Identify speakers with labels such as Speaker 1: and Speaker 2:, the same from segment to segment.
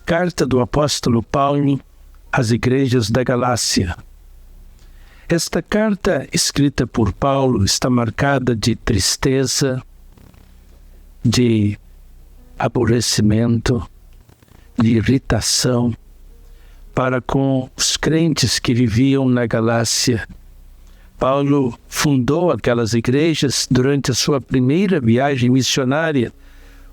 Speaker 1: Carta do apóstolo Paulo às igrejas da Galácia. Esta carta, escrita por Paulo, está marcada de tristeza, de aborrecimento, de irritação para com os crentes que viviam na Galácia. Paulo fundou aquelas igrejas durante a sua primeira viagem missionária,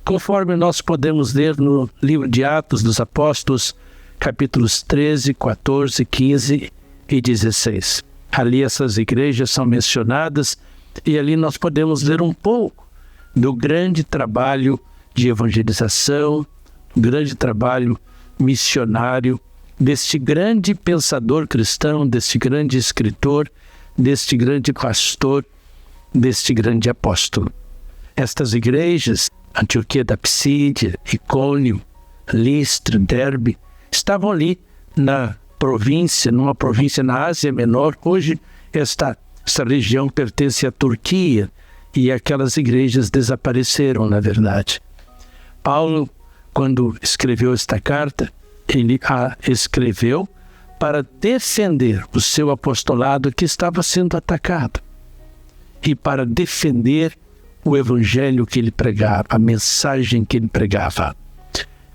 Speaker 1: conforme nós podemos ler no livro de Atos dos Apóstolos, capítulos 13, 14, 15 e 16. Ali essas igrejas são mencionadas e ali nós podemos ler um pouco do grande trabalho de evangelização, grande trabalho missionário deste grande pensador cristão, deste grande escritor, deste grande pastor, deste grande apóstolo. Estas igrejas, Antioquia da Psídia, Icônio, Listra, Derbe, estavam ali na província, numa província na Ásia Menor. Hoje esta região pertence à Turquia e aquelas igrejas desapareceram, na verdade. Paulo, quando escreveu esta carta, ele a escreveu para defender o seu apostolado que estava sendo atacado e para defender o evangelho que ele pregava, a mensagem que ele pregava.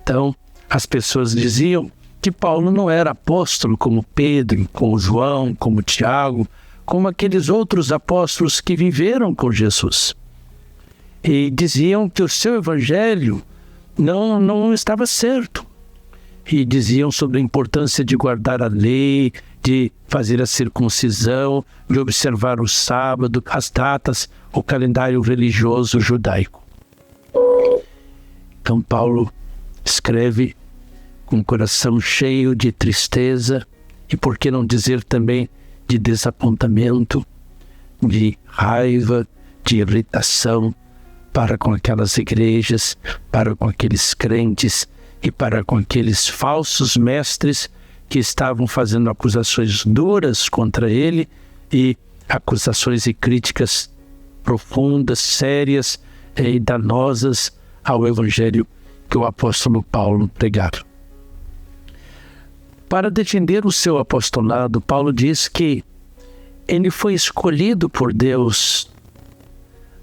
Speaker 1: Então, as pessoas diziam que Paulo não era apóstolo como Pedro, como João, como Tiago, como aqueles outros apóstolos que viveram com Jesus. E diziam que o seu evangelho não estava certo. E diziam sobre a importância de guardar a lei, de fazer a circuncisão, de observar o sábado, as datas, o calendário religioso judaico. Então Paulo escreve com o coração cheio de tristeza e, por que não dizer também, de desapontamento, de raiva, de irritação para com aquelas igrejas, para com aqueles crentes e para com aqueles falsos mestres que estavam fazendo acusações duras contra ele e acusações e críticas profundas, sérias e danosas ao evangelho que o apóstolo Paulo pregava. Para defender o seu apostolado, Paulo diz que ele foi escolhido por Deus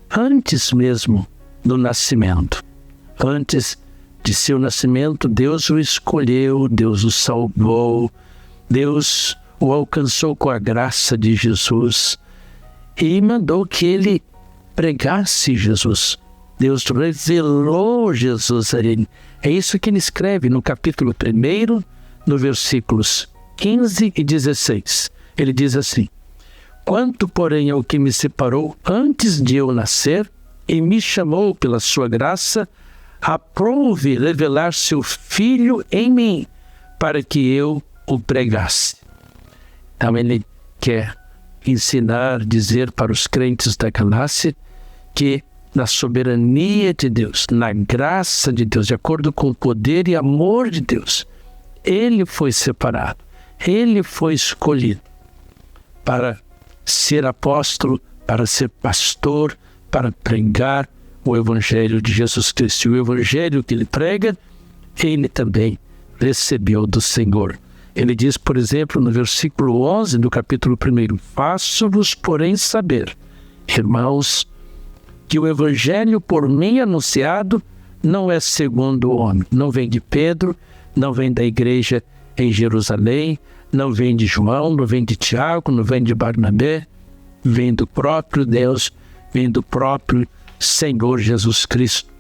Speaker 1: antes mesmo do nascimento. Antes de seu nascimento, Deus o escolheu, Deus o salvou, Deus o alcançou com a graça de Jesus e mandou que ele pregasse Jesus. Deus revelou Jesus a ele. É isso que ele escreve no capítulo 1, no versículos 15 e 16. Ele diz assim: quanto, porém, ao que me separou antes de eu nascer e me chamou pela sua graça, aprove revelar seu Filho em mim, para que eu o pregasse. Então ele quer ensinar, dizer para os crentes da Galácia que na soberania de Deus, na graça de Deus, de acordo com o poder e amor de Deus, ele foi separado, ele foi escolhido para ser apóstolo, para ser pastor, para pregar o evangelho de Jesus Cristo. E o evangelho que ele prega, ele também recebeu do Senhor. Ele diz, por exemplo, no versículo 11 do capítulo 1, faço-vos, porém, saber, irmãos, que o evangelho por mim anunciado não é segundo o homem. Não vem de Pedro, não vem da igreja em Jerusalém, não vem de João, não vem de Tiago, não vem de Barnabé, vem do próprio Deus, vem do próprio Senhor Jesus Cristo.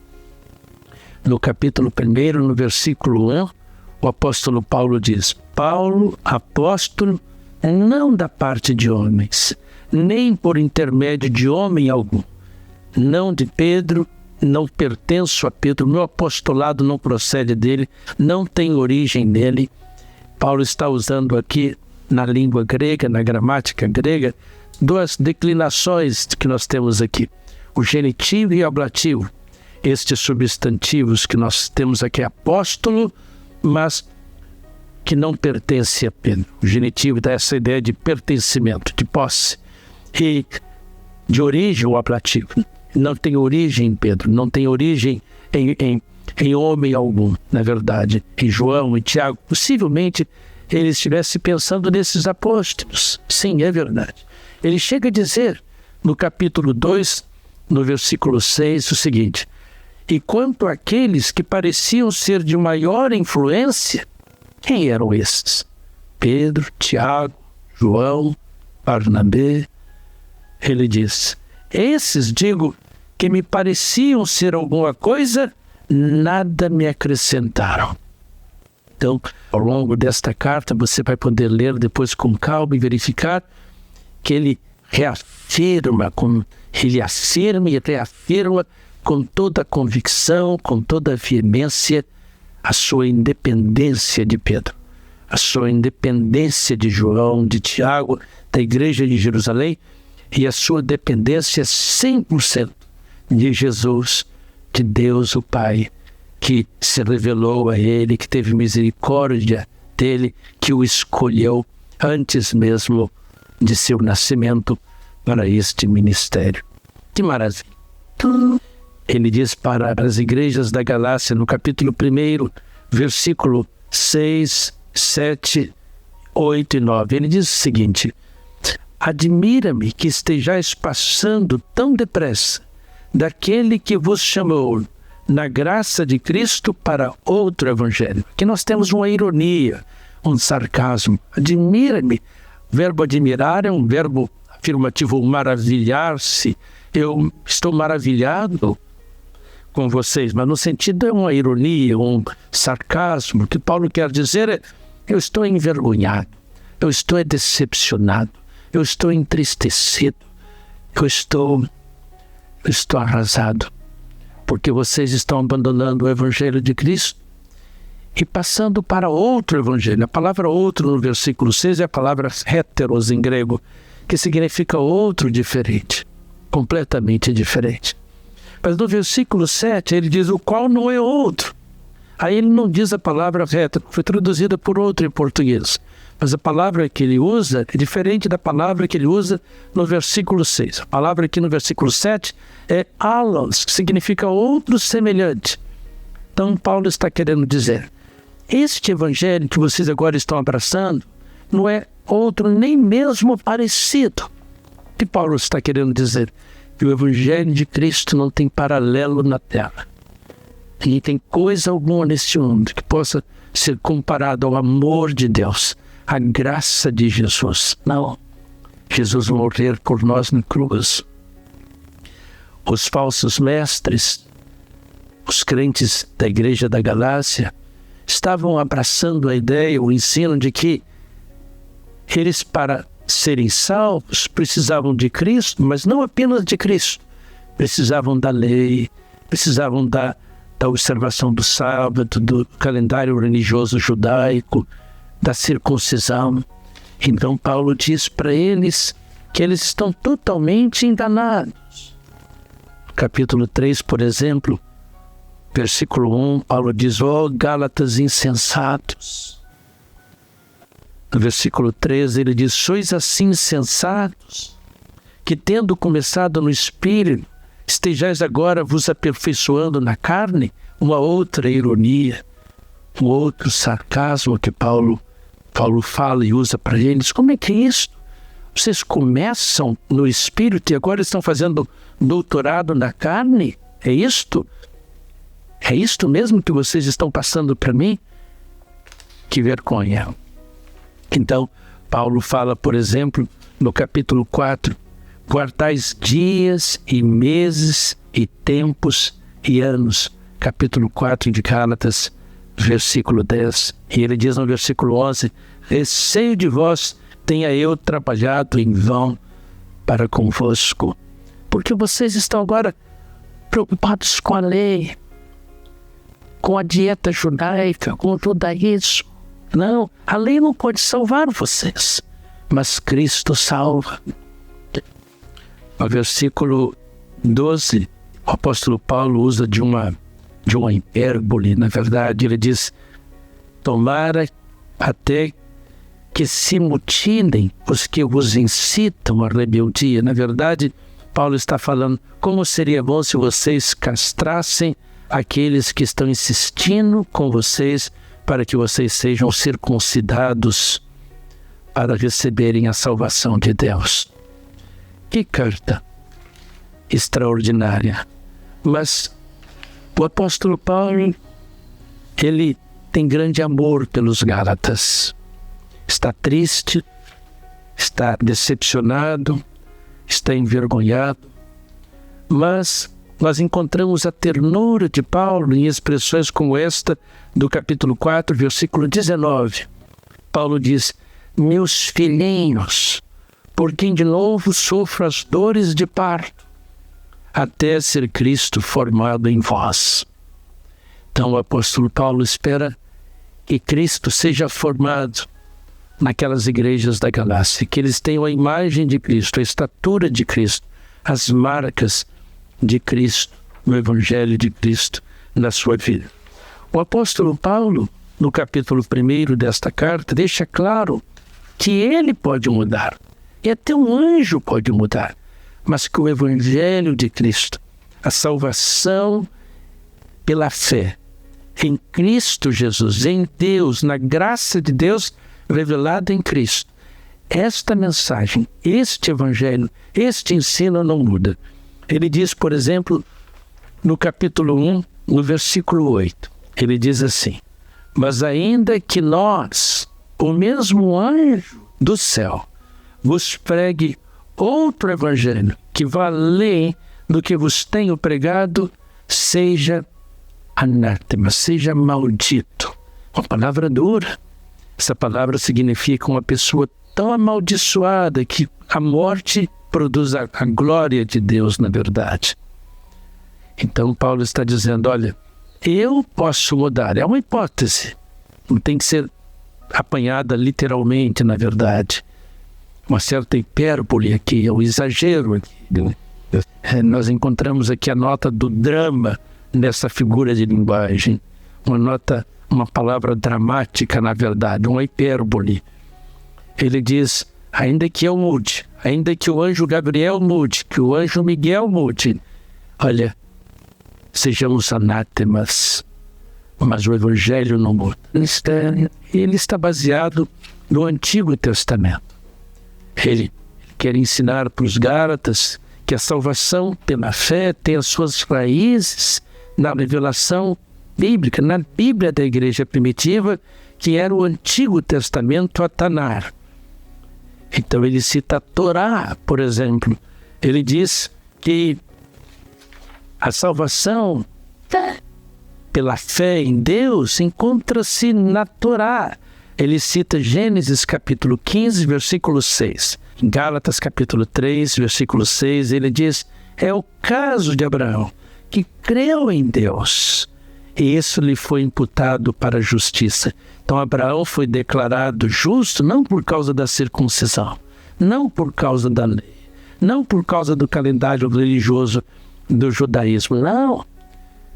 Speaker 1: No capítulo 1, no versículo 1, o apóstolo Paulo diz: Paulo, apóstolo, não da parte de homens, nem por intermédio de homem algum, não de Pedro, não pertenço a Pedro, meu apostolado não procede dele, não tem origem nele. Paulo está usando aqui na língua grega, na gramática grega, duas declinações que nós temos aqui, o genitivo e o ablativo. Estes substantivos que nós temos aqui, apóstolo, mas que não pertence a Pedro. O genitivo dá essa ideia de pertencimento, de posse. E de origem, o ablativo. Não tem origem em Pedro, não tem origem em homem algum, na verdade, em João, em Tiago. Possivelmente ele estivesse pensando nesses apóstolos. Sim, é verdade. Ele chega a dizer, no capítulo 2, no versículo 6, o seguinte: e quanto àqueles que pareciam ser de maior influência, quem eram esses? Pedro, Tiago, João, Barnabé. Ele diz: esses, digo, que me pareciam ser alguma coisa, nada me acrescentaram. Então, ao longo desta carta, você vai poder ler depois com calma e verificar que ele afirma e reafirma com toda a convicção, com toda a veemência, a sua independência de Pedro, a sua independência de João, de Tiago, da igreja de Jerusalém, e a sua dependência 100% de Jesus, de Deus o Pai, que se revelou a ele, que teve misericórdia dele, que o escolheu antes mesmo de seu nascimento para este ministério. Que maravilha! Ele diz para as igrejas da Galácia, no capítulo 1, versículo 6, 7, 8 e 9, ele diz o seguinte: admira-me que estejais passando tão depressa daquele que vos chamou na graça de Cristo para outro evangelho. Aqui nós temos uma ironia, um sarcasmo. Admira-me. O verbo admirar é um verbo afirmativo, maravilhar-se. Eu estou maravilhado com vocês, mas no sentido é uma ironia, um sarcasmo. O que Paulo quer dizer é: eu estou envergonhado, eu estou decepcionado, eu estou entristecido, eu estou arrasado, porque vocês estão abandonando o evangelho de Cristo e passando para outro evangelho. A palavra outro no versículo 6 é a palavra heteros em grego, que significa outro diferente, completamente diferente. Mas no versículo 7 ele diz: o qual não é outro. Aí ele não diz a palavra hetero, foi traduzida por outro em português. Mas a palavra que ele usa é diferente da palavra que ele usa no versículo 6. A palavra aqui no versículo 7 é allos, que significa outro semelhante. Então Paulo está querendo dizer: este evangelho que vocês agora estão abraçando não é outro nem mesmo parecido. O que Paulo está querendo dizer? Que o evangelho de Cristo não tem paralelo na terra. E tem coisa alguma neste mundo que possa ser comparado ao amor de Deus, à graça de Jesus. Não. Jesus morrer por nós na cruz. Os falsos mestres, os crentes da igreja da Galácia, estavam abraçando a ideia, o ensino de que eles, para serem salvos, precisavam de Cristo, mas não apenas de Cristo. Precisavam da lei, precisavam da observação do sábado, do calendário religioso judaico, da circuncisão. Então Paulo diz para eles que eles estão totalmente enganados. No capítulo 3, por exemplo, versículo 1, Paulo diz: ó Gálatas insensatos. No versículo 13 ele diz: sois assim insensatos, que tendo começado no Espírito, estejais agora vos aperfeiçoando na carne. Uma outra ironia, um outro sarcasmo que Paulo fala e usa para eles. Como é que é isso? Vocês começam no Espírito e agora estão fazendo doutorado na carne? É isto? É isto mesmo que vocês estão passando para mim? Que vergonha! Então, Paulo fala, por exemplo, no capítulo 4, guardais dias e meses e tempos e anos. Capítulo 4 de Gálatas, versículo 10. E ele diz no versículo 11: receio de vós tenha eu trabalhado em vão para convosco, porque vocês estão agora preocupados com a lei, com a dieta judaica, com tudo isso. Não, a lei não pode salvar vocês, mas Cristo salva. No versículo 12, o apóstolo Paulo usa de uma hipérbole. Na verdade, ele diz: tomara até que se mutinem os que vos incitam à rebeldia. Na verdade, Paulo está falando: como seria bom se vocês castrassem aqueles que estão insistindo com vocês para que vocês sejam circuncidados para receberem a salvação de Deus. Que carta extraordinária! Mas o apóstolo Paulo, ele tem grande amor pelos Gálatas. Está triste, está decepcionado, está envergonhado, mas nós encontramos a ternura de Paulo em expressões como esta do capítulo 4, versículo 19. Paulo diz: meus filhinhos, por quem de novo sofro as dores de parto, até ser Cristo formado em vós. Então o apóstolo Paulo espera que Cristo seja formado naquelas igrejas da Galácia, que eles tenham a imagem de Cristo, a estatura de Cristo, as marcas de Cristo, no Evangelho de Cristo na sua vida. O apóstolo Paulo, no capítulo 1 desta carta, deixa claro que ele pode mudar, e até um anjo pode mudar, mas que o Evangelho de Cristo, a salvação pela fé em Cristo Jesus, em Deus, na graça de Deus revelada em Cristo, esta mensagem, este Evangelho, este ensino não muda. Ele diz, por exemplo, no capítulo 1, no versículo 8, ele diz assim: mas ainda que nós, o mesmo anjo do céu, vos pregue outro Evangelho que vá além do que vos tenho pregado, seja anátema, seja maldito. Uma palavra dura. Essa palavra significa uma pessoa tão amaldiçoada que a morte produz a glória de Deus na verdade. Então Paulo está dizendo, olha, eu posso mudar. É uma hipótese. Não tem que ser apanhada literalmente, na verdade. Uma certa hipérbole aqui, é um exagero aqui. Nós encontramos aqui a nota do drama nessa figura de linguagem. Uma palavra dramática, na verdade, uma hipérbole. Ele diz, ainda que eu mude, ainda que o anjo Gabriel mude, que o anjo Miguel mude, olha, sejamos anátemas, mas o Evangelho não muda. Ele está baseado no Antigo Testamento. Ele quer ensinar para os Gálatas que a salvação pela fé tem as suas raízes na revelação bíblica, na Bíblia da igreja primitiva, que era o Antigo Testamento a Tanar. Então ele cita a Torá, por exemplo. Ele diz que a salvação pela fé em Deus encontra-se na Torá. Ele cita Gênesis capítulo 15, versículo 6. Em Gálatas capítulo 3, versículo 6, ele diz, é o caso de Abraão, que creu em Deus, e isso lhe foi imputado para a justiça. Então Abraão foi declarado justo não por causa da circuncisão, não por causa da lei, não por causa do calendário religioso do judaísmo, não.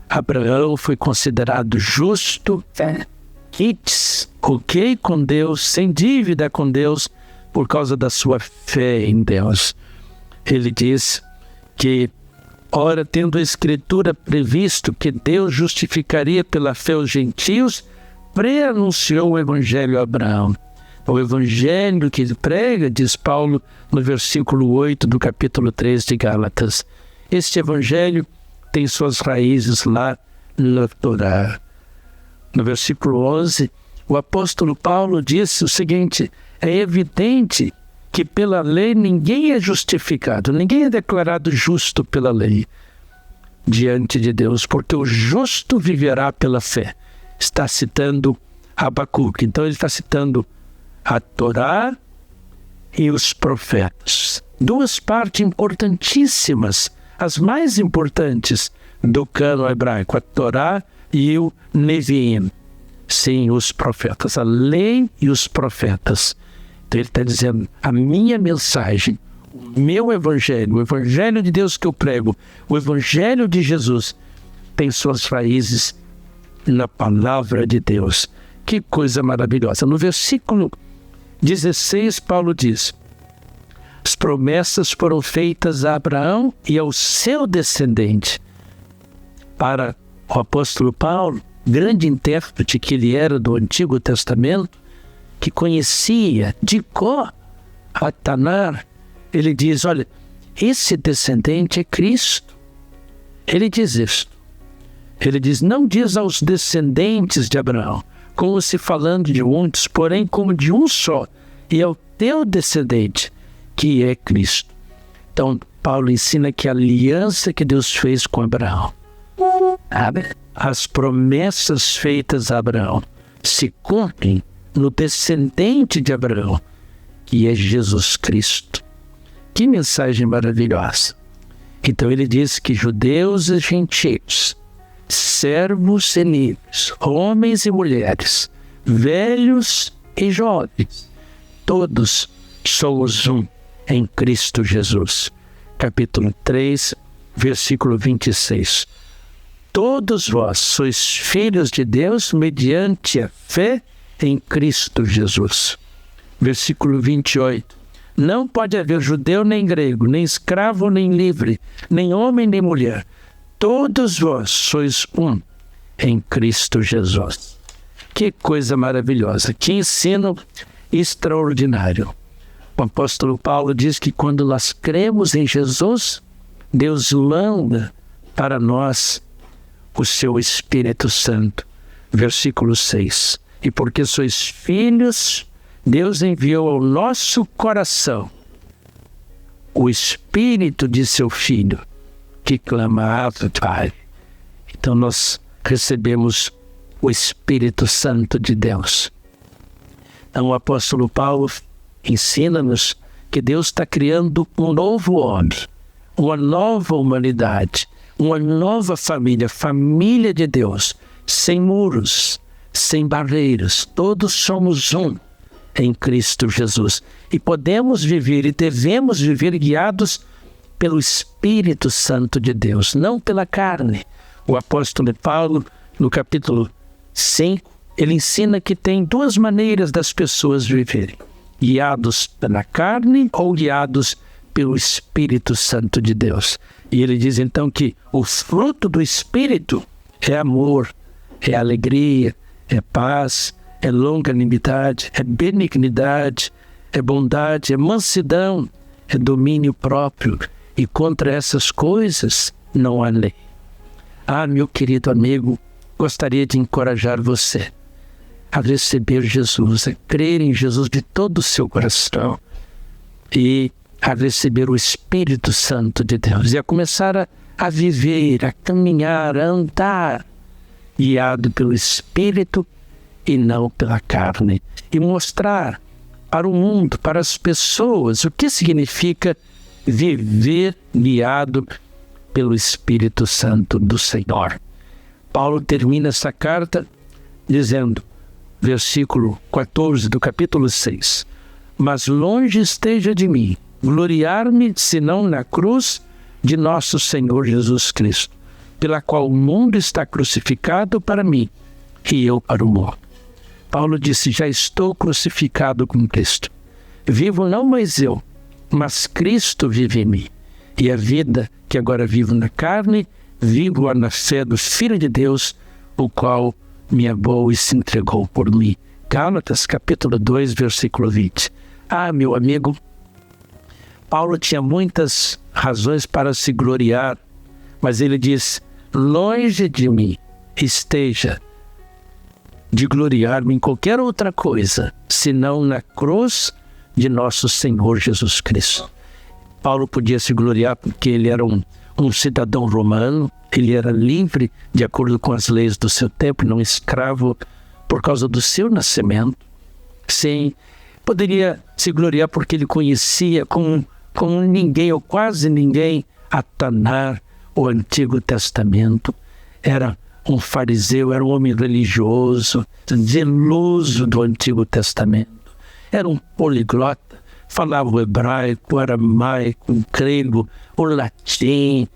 Speaker 1: Abraão foi considerado justo, ok com Deus, sem dívida com Deus, por causa da sua fé em Deus. Ele diz que, ora, tendo a Escritura previsto que Deus justificaria pela fé os gentios, preanunciou o Evangelho a Abraão. O Evangelho que ele prega, diz Paulo no versículo 8 do capítulo 3 de Gálatas. Este Evangelho tem suas raízes lá na Torá. No versículo 11, o apóstolo Paulo disse o seguinte, é evidente que pela lei ninguém é justificado, ninguém é declarado justo pela lei diante de Deus, porque o justo viverá pela fé. Está citando Abacuque, então ele está citando a Torá e os profetas. Duas partes importantíssimas, as mais importantes do cânon hebraico, a Torá e o Neviim. Sim, os profetas, a lei e os profetas. Então ele está dizendo, a minha mensagem, o meu evangelho, o evangelho de Deus que eu prego, o evangelho de Jesus, tem suas raízes na palavra de Deus. Que coisa maravilhosa. No versículo 16, Paulo diz, as promessas foram feitas a Abraão e ao seu descendente, para O apóstolo Paulo, grande intérprete que ele era do Antigo Testamento, que conhecia de cor Atanar, ele diz, olha, esse descendente é Cristo. Ele diz isso. Ele diz, não diz aos descendentes de Abraão, como se falando de muitos, porém como de um só, e é o teu descendente, que é Cristo. Então, Paulo ensina que a aliança que Deus fez com Abraão, as promessas feitas a Abraão, se cumprem no descendente de Abraão, que é Jesus Cristo. Que mensagem maravilhosa! Então ele diz que judeus e gentios, servos e livres, homens e mulheres, velhos e jovens, todos somos um em Cristo Jesus. Capítulo 3, versículo 26. Todos vós sois filhos de Deus mediante a fé em Cristo Jesus. Versículo 28. Não pode haver judeu nem grego, nem escravo nem livre, nem homem nem mulher. Todos vós sois um em Cristo Jesus. Que coisa maravilhosa, que ensino extraordinário. O apóstolo Paulo diz que quando nós cremos em Jesus, Deus manda para nós o seu Espírito Santo. Versículo 6. E porque sois filhos, Deus enviou ao nosso coração o Espírito de seu Filho, que clama, Ave, Pai. Então nós recebemos o Espírito Santo de Deus. Então o apóstolo Paulo ensina-nos que Deus está criando um novo homem, uma nova humanidade, uma nova família, família de Deus, sem muros, sem barreiras. Todos somos um em Cristo Jesus. E podemos viver e devemos viver guiados pelo Espírito Santo de Deus, não pela carne. O apóstolo Paulo, no capítulo 5, ele ensina que tem duas maneiras das pessoas viverem: guiados pela carne ou guiados pelo Espírito Santo de Deus. E ele diz então que o fruto do Espírito é amor, é alegria, é paz, é longanimidade, é benignidade, é bondade, é mansidão, é domínio próprio. E contra essas coisas não há lei. Ah, meu querido amigo, gostaria de encorajar você a receber Jesus, a crer em Jesus de todo o seu coração e a receber o Espírito Santo de Deus e a começar a viver, a caminhar, a andar guiado pelo Espírito e não pela carne, e mostrar para o mundo, para as pessoas, o que significa viver guiado pelo Espírito Santo do Senhor. Paulo termina essa carta dizendo, versículo 14 do capítulo 6, mas longe esteja de mim gloriar-me, senão na cruz de nosso Senhor Jesus Cristo, pela qual o mundo está crucificado para mim e eu para o mundo. Paulo disse, já estou crucificado com Cristo. Vivo não mais eu, mas Cristo vive em mim. E a vida que agora vivo na carne, vivo na fé do Filho de Deus, o qual me amou e se entregou por mim. Gálatas, capítulo 2, versículo 20. Ah, meu amigo, Paulo tinha muitas razões para se gloriar, mas ele diz, longe de mim esteja de gloriar-me em qualquer outra coisa, senão na cruz de nosso Senhor Jesus Cristo. Paulo podia se gloriar porque ele era um cidadão romano, ele era livre de acordo com as leis do seu tempo, não escravo por causa do seu nascimento. Sim, poderia se gloriar porque ele conhecia como ninguém ou quase ninguém Atanar o Antigo Testamento. Era um fariseu, era um homem religioso, zeloso do Antigo Testamento. Era um poliglota, falava o hebraico, o aramaico, o grego, o latim,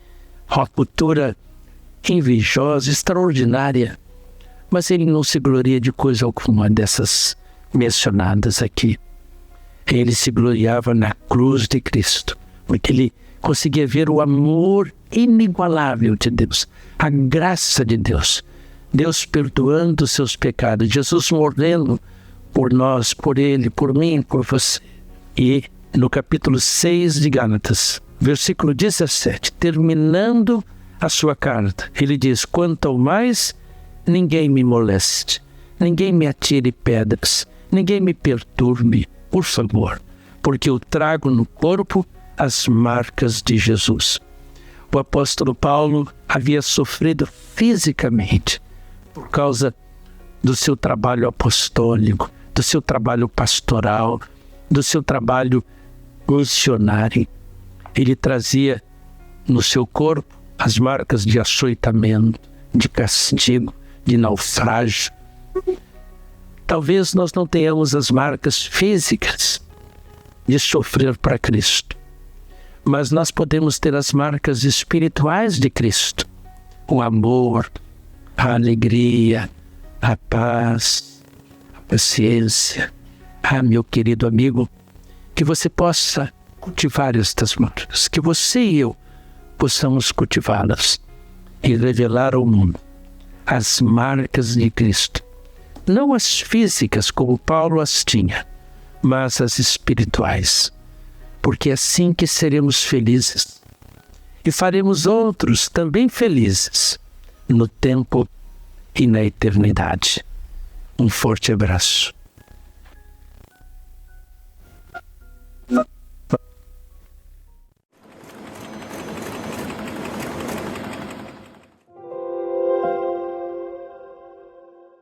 Speaker 1: uma cultura invejosa, extraordinária. Mas ele não se gloria de coisa alguma dessas mencionadas aqui. Ele se gloriava na cruz de Cristo, porque ele conseguia ver o amor inigualável de Deus, a graça de Deus. Deus perdoando os seus pecados, Jesus morrendo por nós, por ele, por mim, por você. E no capítulo 6 de Gálatas, versículo 17, terminando a sua carta, ele diz: quanto ao mais, ninguém me moleste, ninguém me atire pedras, ninguém me perturbe, por favor, porque eu trago no corpo as marcas de Jesus. O apóstolo Paulo havia sofrido fisicamente por causa do seu trabalho apostólico, do seu trabalho pastoral, do seu trabalho missionário. Ele trazia no seu corpo as marcas de açoitamento, de castigo, de naufrágio. Talvez nós não tenhamos as marcas físicas de sofrer para Cristo, mas nós podemos ter as marcas espirituais de Cristo. O amor, a alegria, a paz, a paciência. Meu querido amigo, que você possa cultivar estas marcas, que você e eu possamos cultivá-las e revelar ao mundo as marcas de Cristo. Não as físicas, como Paulo as tinha, mas as espirituais. Porque é assim que seremos felizes e faremos outros também felizes no tempo e na eternidade. Um forte abraço.